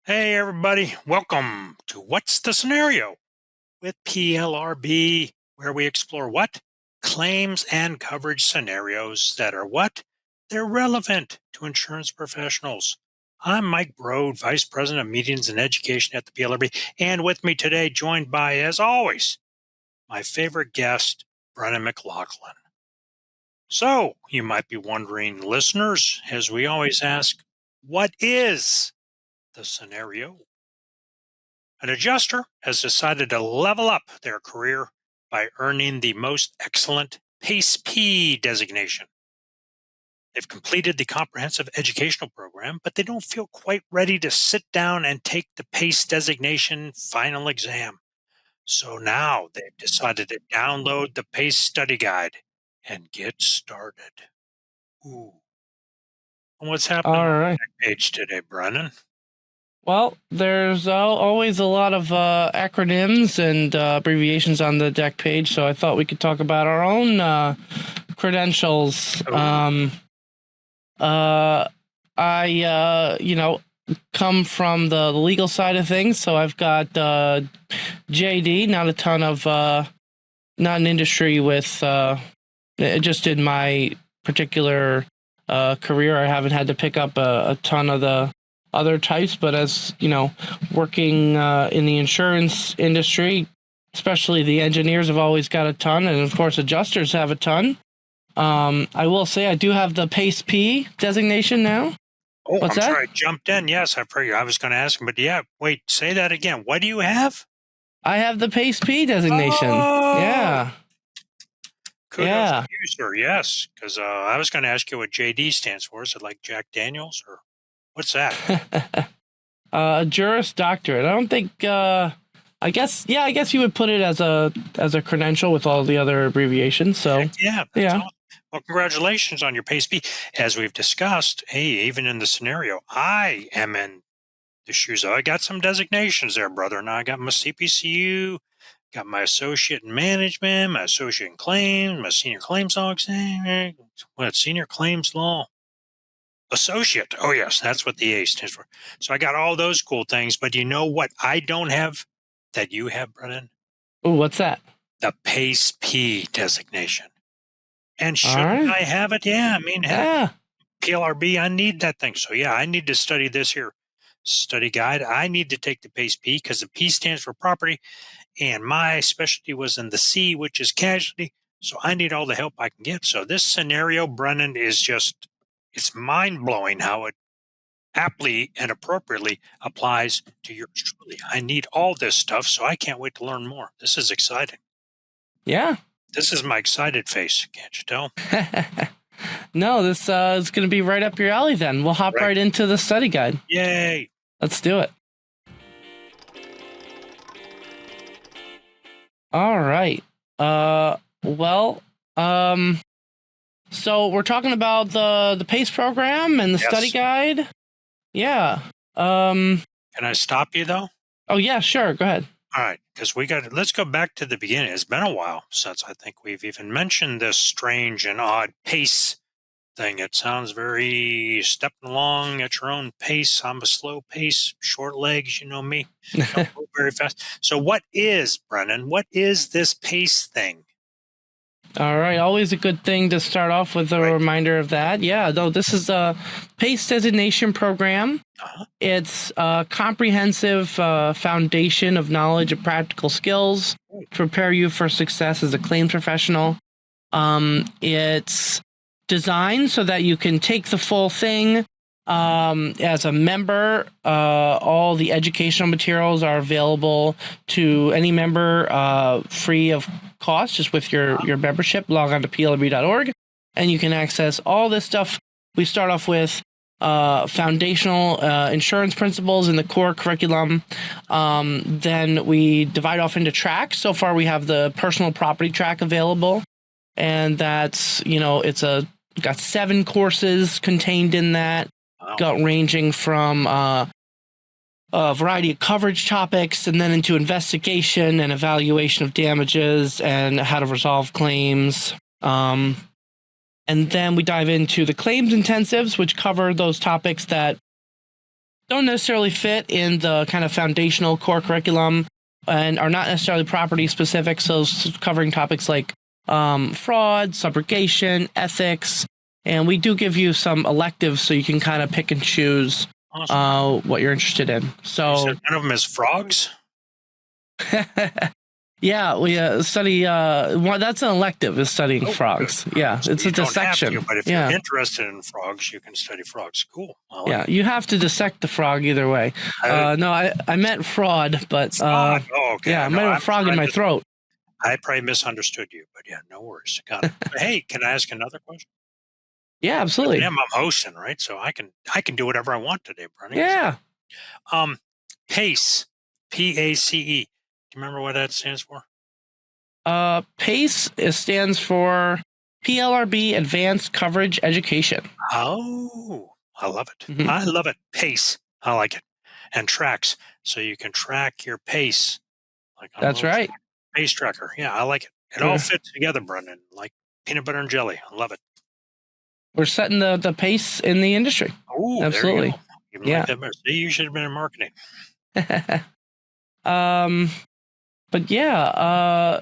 Hey, everybody. Welcome to What's the Scenario with PLRB, where we explore what? Claims and coverage scenarios that are what? They're relevant to insurance professionals. I'm Mike Brode, Vice President of Meetings and Education at the PLRB, and with me today, joined by, as always, my favorite guest, Brennan McLaughlin. So, you might be wondering, listeners, as we always ask, what is the scenario? An adjuster has decided to level up their career by earning the Most Excellent PACE designation. They've completed the comprehensive educational program, but they don't feel quite ready to sit down and take the PACE designation final exam. So now they've decided to download the PACE study guide and get started. Ooh. And what's happening All on right. the page today, Brennan? Well, there's always a lot of acronyms and abbreviations on the deck page, so I thought we could talk about our own credentials. I come from the legal side of things, so I've got JD, not a ton of, not an industry with, just in my particular career, I haven't had to pick up a ton of the other types, but as you know, working in the insurance industry, especially the engineers have always got a ton, and of course adjusters have a ton. I will say I do have the PACE designation now. Oh, What's I'm that? sorry, I jumped in. Yes, I figured I was going to ask him, but yeah, wait, say that again. What do you have? I have the PACE designation. Oh, Yeah. kudos to you, sir. Yes, because I was going to ask you what JD stands for. Is it like Jack Daniels or what's that? Juris Doctorate. I don't think. I guess you would put it as a credential with all the other abbreviations. So Yeah, yeah. awesome. Well, congratulations on your PACE. As we've discussed, hey, even in the scenario, I am in the shoes of. I got some designations there, brother. Now I got my CPCU, got my associate in management, my associate in claims, my senior claims law exam. What, senior claims law? Associate. Oh, yes, that's what the A stands for. So I got all those cool things, but you know what I don't have that you have, Brennan? Ooh, what's that? The PACE designation. And All shouldn't right. I have it? Yeah, I mean, heck, Yeah. PLRB, I need that thing. So yeah, I need to study this here study guide. I need to take the PACE because the P stands for property, and my specialty was in the C, which is casualty. So I need all the help I can get. So this scenario, Brennan, is just, it's mind blowing how it aptly and appropriately applies to yours truly. I need all this stuff, so I can't wait to learn more. This is exciting. Yeah. This is my excited face. Can't you tell? No, this is going to be right up your alley then. We'll hop right into the study guide. Yay. Let's do it. All right. So we're talking about the PACE program and the study guide. Yeah. Can I stop you though? Oh yeah, sure. Go ahead. All right, because let's go back to the beginning. It's been a while since I think we've even mentioned this strange and odd PACE thing. It sounds very stepping along at your own pace. I'm a slow pace, short legs, you know me. Don't go very fast. So what is, Brennan, what is this PACE thing? All right, always a good thing to start off with a reminder of that. Yeah, though this is a PACE Designation Program. It's a comprehensive foundation of knowledge and practical skills to prepare you for success as a claims professional. It's designed so that you can take the full thing. As a member, all the educational materials are available to any member free of cost, just with your membership. Log on to plb.org and you can access all this stuff. We start off with foundational insurance principles in the core curriculum. Then we divide off into tracks. So far we have the personal property track available, and that's, it's got 7 courses contained in that. Got ranging from a variety of coverage topics, and then into investigation and evaluation of damages and how to resolve claims. And then we dive into the claims intensives, which cover those topics that don't necessarily fit in the kind of foundational core curriculum and are not necessarily property specific. So covering topics like fraud, subrogation, ethics, and we do give you some electives so you can kind of pick and choose what you're interested in. So you said one of them is frogs? Yeah, we study. That's an elective, is studying frogs. Good. Yeah, so it's a dissection. Don't have to, but if you're interested in frogs, you can study frogs. Cool. You have to dissect the frog either way. No, I meant fraud, but fraud. Okay. Yeah, I might have a frog in my throat. I probably misunderstood you, but yeah, no worries. Got it. But hey, can I ask another question? Yeah, absolutely. I'm hosting, right? So I can do whatever I want today, Brennan. Yeah. PACE, PACE. Do you remember what that stands for? PACE stands for PLRB Advanced Coverage Education. Oh, I love it. Mm-hmm. I love it. PACE. I like it. And tracks. So you can track your pace. That's right. Pace tracker. Yeah, I like it. It all fits together, Brendan, like peanut butter and jelly. I love it. We're setting the pace in the industry. Oh, absolutely. Yeah. You should have been in marketing. But yeah,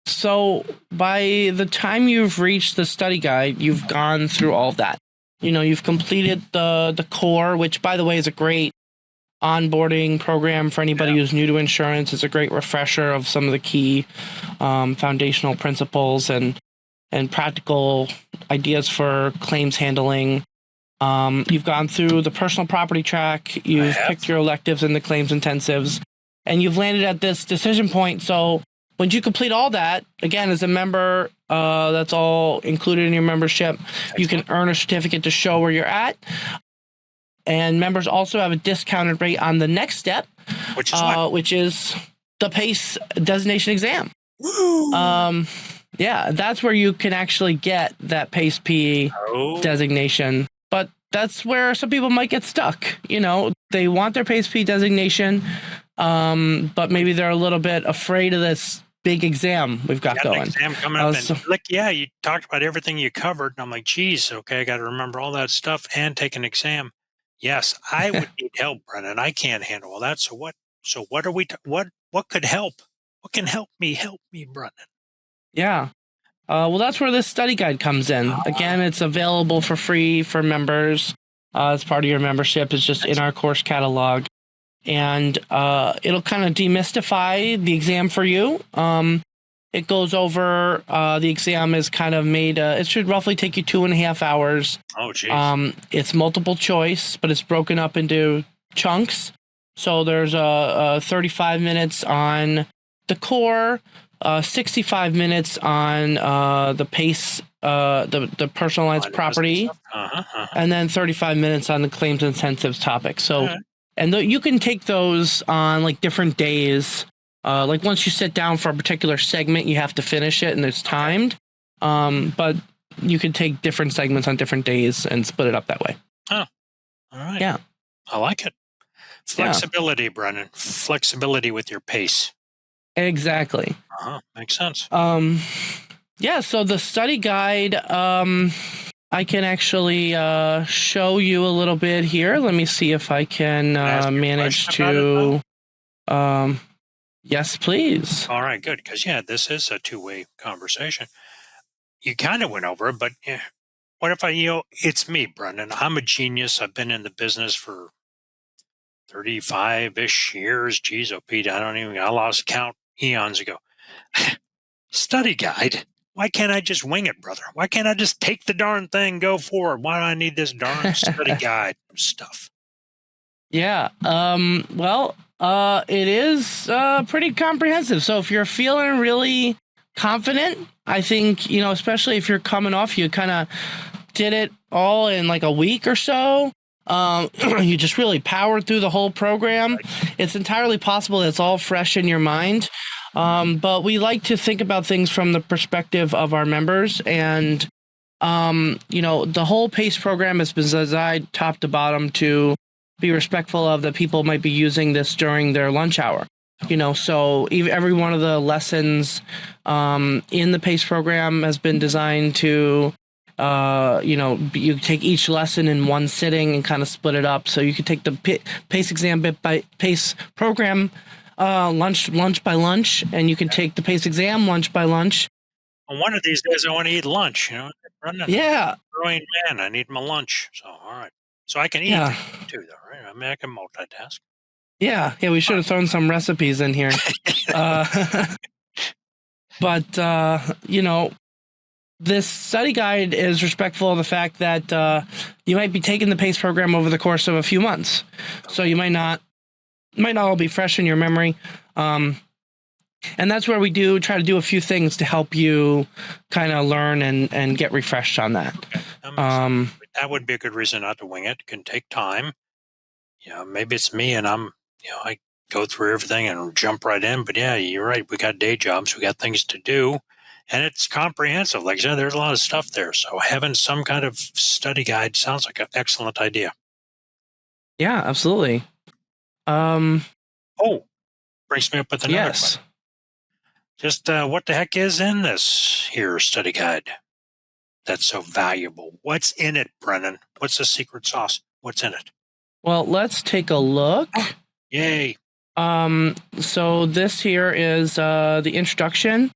so by the time you've reached the study guide, you've gone through all of that. You've completed the core, which, by the way, is a great onboarding program for anybody who's new to insurance. It's a great refresher of some of the key foundational principles and practical ideas for claims handling. You've gone through the personal property track. You've picked your electives in the claims intensives. And you've landed at this decision point. So once you complete all that, again, as a member, that's all included in your membership. Excellent. You can earn a certificate to show where you're at. And members also have a discounted rate on the next step, which is the PACE Designation Exam. Woo! Yeah, that's where you can actually get that PACE PE designation. But that's where some people might get stuck. They want their PACE PE designation, but maybe they're a little bit afraid of this big exam we've got going. An exam coming up, and you talked about everything you covered, and I'm like, geez, okay, I got to remember all that stuff and take an exam. Yes, I would need help, Brennan. I can't handle all that. So what are we? What could help? What can help me, Brennan? Yeah. Well, that's where this study guide comes in. Again, it's available for free for members. As part of your membership. It's just in our course catalog. And it'll kind of demystify the exam for you. It goes over, the exam is kind of made, it should roughly take you 2.5 hours. Oh, geez. It's multiple choice, but it's broken up into chunks. So there's 35 minutes on the core, 65 minutes on the PACE, the personalized property, and then 35 minutes on the claims incentives topic. So, and you can take those on like different days. Like once you sit down for a particular segment, you have to finish it and it's timed. But you can take different segments on different days and split it up that way. Oh, all right. Yeah. I like it. Flexibility, Brennan. Flexibility with your pace. Exactly. Makes sense. Yeah, so the study guide, I can actually show you a little bit here. Let me see if I can manage to... Yes, please. All right, good. Because, this is a two-way conversation. You kind of went over it, but what if it's me, Brendan. I'm a genius. I've been in the business for 35-ish years. Geez, Pete, I lost count eons ago. Study guide? Why can't I just wing it, brother? Why can't I just take the darn thing, go forward? Why do I need this darn study guide stuff? Yeah. Well, it is pretty comprehensive. So if you're feeling really confident, I think, especially if you're coming off, you kind of did it all in like a week or so. You just really powered through the whole program. Right. It's entirely possible that it's all fresh in your mind. But we like to think about things from the perspective of our members. And, the whole PACE program has been designed top to bottom to be respectful of the people might be using this during their lunch hour. So every one of the lessons in the PACE program has been designed to you take each lesson in one sitting and kind of split it up. So you could take the PACE exam bit by PACE program lunch by lunch, and you can take the PACE exam lunch by lunch. Well, one of these days I want to eat lunch. Yeah. Growing man, I need my lunch. So, all right. So I can eat too, though, right? I mean, I can multitask. Yeah. We should have thrown some recipes in here. But this study guide is respectful of the fact that you might be taking the PACE program over the course of a few months. So you might not all be fresh in your memory. And that's where we try to do a few things to help you kind of learn and get refreshed on that. Okay. That would be a good reason not to wing it. It can take time. Maybe it's me and I go through everything and jump right in. But yeah, you're right. We got day jobs. We got things to do. And it's comprehensive. Like I said, there's a lot of stuff there. So having some kind of study guide sounds like an excellent idea. Yeah, absolutely. Brings me up with another question. Just what the heck is in this here study guide that's so valuable? What's in it, Brennan? What's the secret sauce? What's in it? Well, let's take a look. Yay. So this here is the introduction.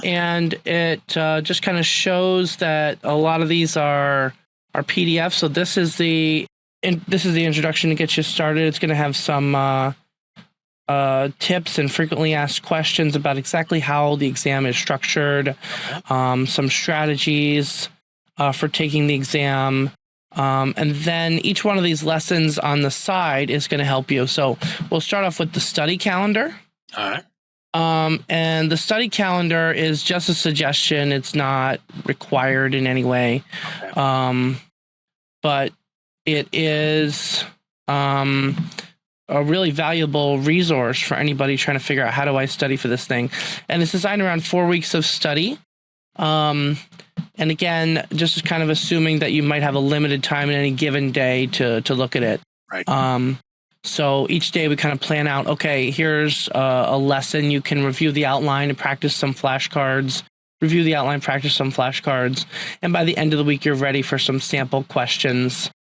And it just kind of shows that a lot of these are PDFs. So this is the introduction to get you started. It's going to have some tips and frequently asked questions about exactly how the exam is structured, some strategies for taking the exam, and then each one of these lessons on the side is going to help you. So we'll start off with the study calendar. All right. And the study calendar is just a suggestion. It's not required in any way. Okay. But it is a really valuable resource for anybody trying to figure out how do I study for this thing. And it's designed around 4 weeks of study. And again, just kind of assuming that you might have a limited time in any given day to look at it. Right. So each day we kind of plan out, okay, here's a lesson. You can review the outline and practice some flashcards, review the outline, practice some flashcards. And by the end of the week, you're ready for some sample questions.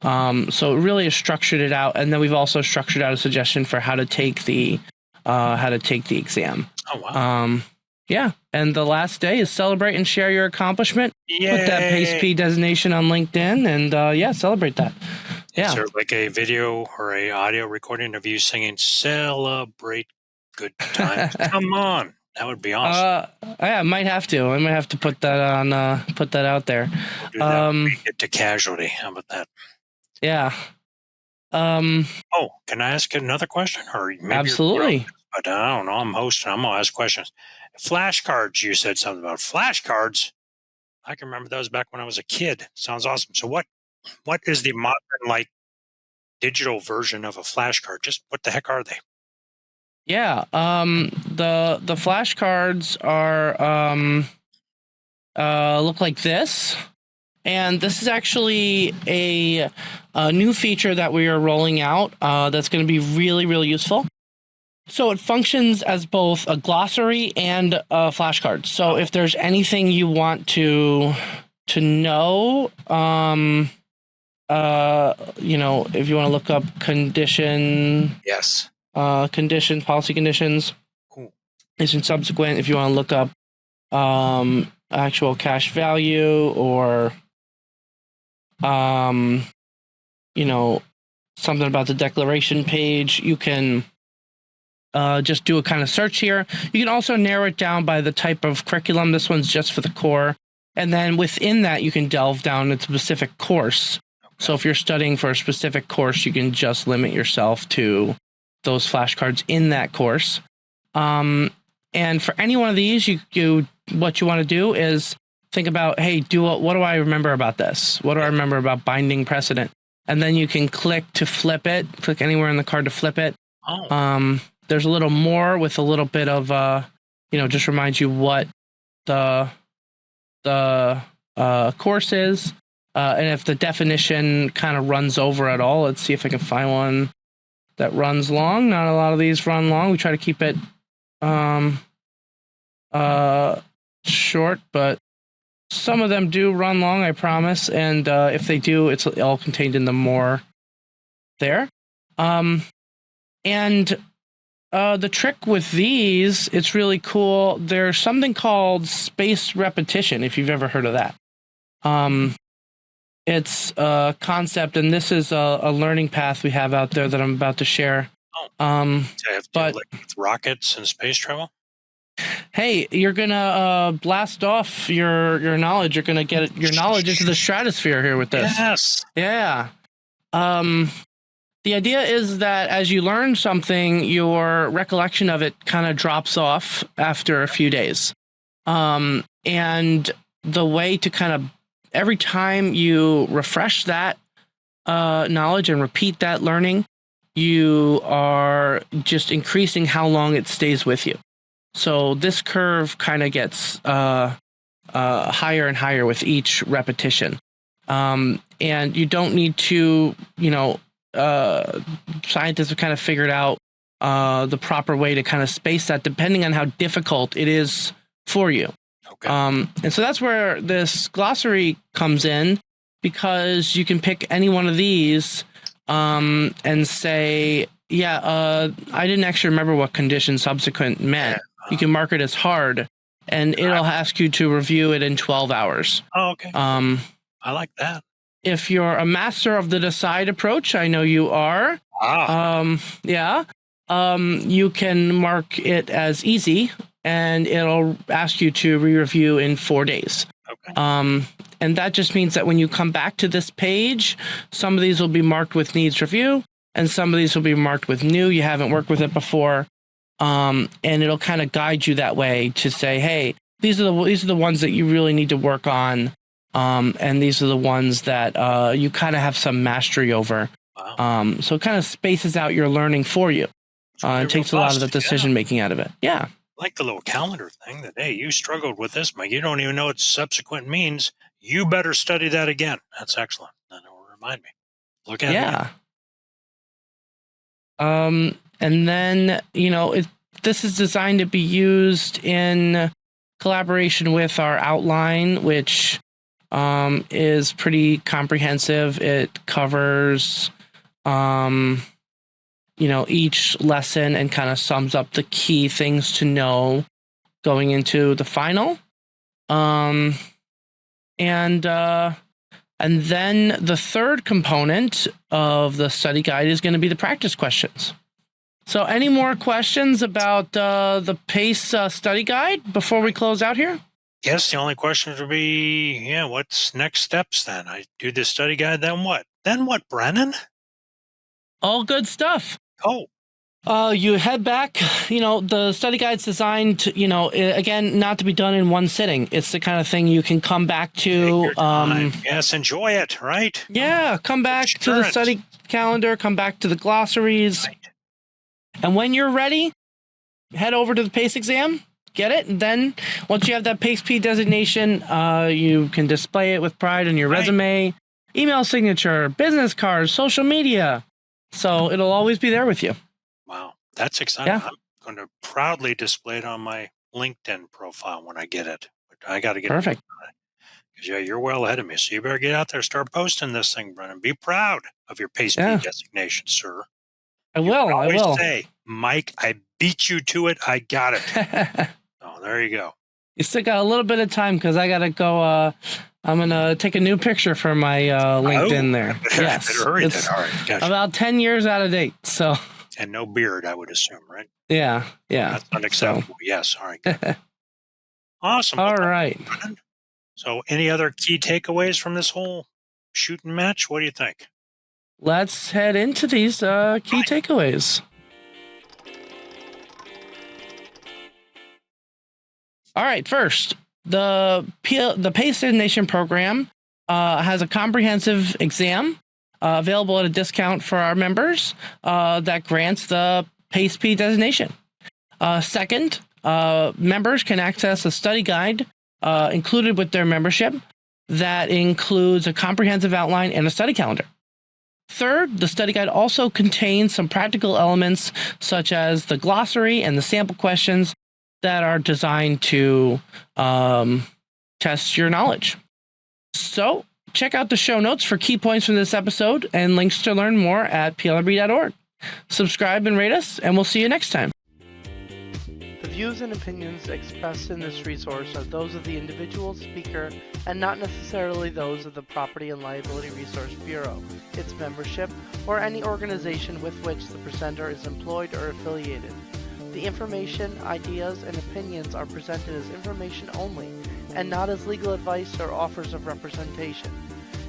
So it really has structured it out. And then we've also structured out a suggestion for how to take the exam. Oh, wow. Yeah. And the last day is celebrate and share your accomplishment. Yay. Put that PACE designation on LinkedIn and celebrate that. Yeah. Is there like a video or a audio recording of you singing "Celebrate Good Times"? Come on, that would be awesome. I might have to. I might have to put that on. Put that out there. We'll do that when we get to casualty. How about that? Yeah. Can I ask another question? Or maybe absolutely. But I don't know. I'm hosting. I'm gonna ask questions. Flashcards. You said something about flashcards. I can remember those back when I was a kid. Sounds awesome. So what is the modern, like, digital version of a flashcard? Just what the heck are they? Yeah. The flashcards are look like this. And this is actually a new feature that we are rolling out that's going to be really, really useful. So it functions as both a glossary and a flashcard. So if there's anything you want to know, if you want to look up policy conditions, cool. It's in subsequent. If you want to look up actual cash value or something about the declaration page, you can just do a kind of search here. You can also narrow it down by the type of curriculum. This one's just for the core. And then within that, you can delve down into a specific course. So if you're studying for a specific course, you can just limit yourself to those flashcards in that course. And for any one of these, what you want to do is think about, hey, what do I remember about this? What do I remember about binding precedent? And then you can click to flip it. Click anywhere in the card to flip it. There's a little more with a little bit of, just reminds you what the course is. And if the definition kind of runs over at all, let's see if I can find one that runs long. Not a lot of these run long. We try to keep it short, but Some of them do run long, I promise. And if they do, it's all contained in the more there. And the trick with these, it's really cool. There's something called spaced repetition, if you've ever heard of that. It's a concept, and this is a learning path we have out there that I'm about to share. But with rockets and space travel? Hey, you're gonna blast off your knowledge. You're gonna get your knowledge into the stratosphere here with this. Yes. Yeah. The idea is that as you learn something, your recollection of it kind of drops off after a few days. And the way to kind of every time you refresh that knowledge and repeat that learning, you are just increasing how long it stays with you. So this curve kind of gets higher and higher with each repetition. And you don't need to, scientists have kind of figured out the proper way to kind of space that depending on how difficult it is for you. Okay. And so that's where this glossary comes in, because you can pick any one of these and say, I didn't actually remember what condition subsequent meant. You can mark it as hard, and it'll ask you to review it in 12 hours. Oh, okay. I like that. If you're a master of the decide approach, I know you are. You can mark it as easy, and it'll ask you to re-review in 4 days. Okay. And that just means that when you come back to this page, some of these will be marked with needs review, and some of these will be marked with new. You haven't worked with it before. And it'll kind of guide you that way to say, hey, these are the ones that you really need to work on. And these are the ones that you kind of have some mastery over. Wow. So it kind of spaces out your learning for you. It takes a lot of the decision making out of it. Yeah. Like the little calendar thing that, hey, you struggled with this, Mike. You don't even know what subsequent means. You better study that again. That's excellent. That will remind me. Look at it. Yeah. And then, this is designed to be used in collaboration with our outline, which is pretty comprehensive. It covers, each lesson and kind of sums up the key things to know going into the final. And then the third component of the study guide is going to be the practice questions. So any more questions about the PACE study guide before we close out here? Yes, the only questions would be, what's next steps then? I do the study guide, then what? Then what, Brennan? All good stuff. Oh. You head back, the study guide's designed to, again, not to be done in one sitting. It's the kind of thing you can come back to. Yes, enjoy it, right? Yeah, come back to the study calendar, come back to the glossaries. Right. And when you're ready, head over to the PACE exam, get it. And then once you have that PACE P designation, you can display it with pride on your resume, email signature, business cards, social media. So it'll always be there with you. Wow, that's exciting. Yeah. I'm going to proudly display it on my LinkedIn profile when I get it. But I got to get perfect. Because you're well ahead of me. So you better get out there, start posting this thing, Brennan. Be proud of your PACE P designation, sir. I will. Say, Mike, I beat you to it. I got it. Oh, there you go. You still got a little bit of time because I got to go. I'm going to take a new picture for my LinkedIn there. Yes. Better hurry then. All right. Gotcha. About 10 years out of date. So. And no beard, I would assume, right? Yeah. That's unacceptable. So. Yes. All right. Good. Awesome. All right. So any other key takeaways from this whole shooting match? What do you think? Let's head into these key takeaways. All right, first, the PACE Designation Program has a comprehensive exam available at a discount for our members that grants the PACE P designation. Second, members can access a study guide included with their membership that includes a comprehensive outline and a study calendar. Third, the study guide also contains some practical elements such as the glossary and the sample questions that are designed to test your knowledge. So check out the show notes for key points from this episode and links to learn more at plrb.org. Subscribe and rate us, and we'll see you next time. The views and opinions expressed in this resource are those of the individual speaker and not necessarily those of the Property and Liability Resource Bureau, its membership, or any organization with which the presenter is employed or affiliated. The information, ideas, and opinions are presented as information only and not as legal advice or offers of representation.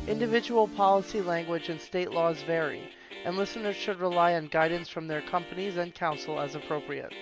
Individual policy language and state laws vary, and listeners should rely on guidance from their companies and counsel as appropriate.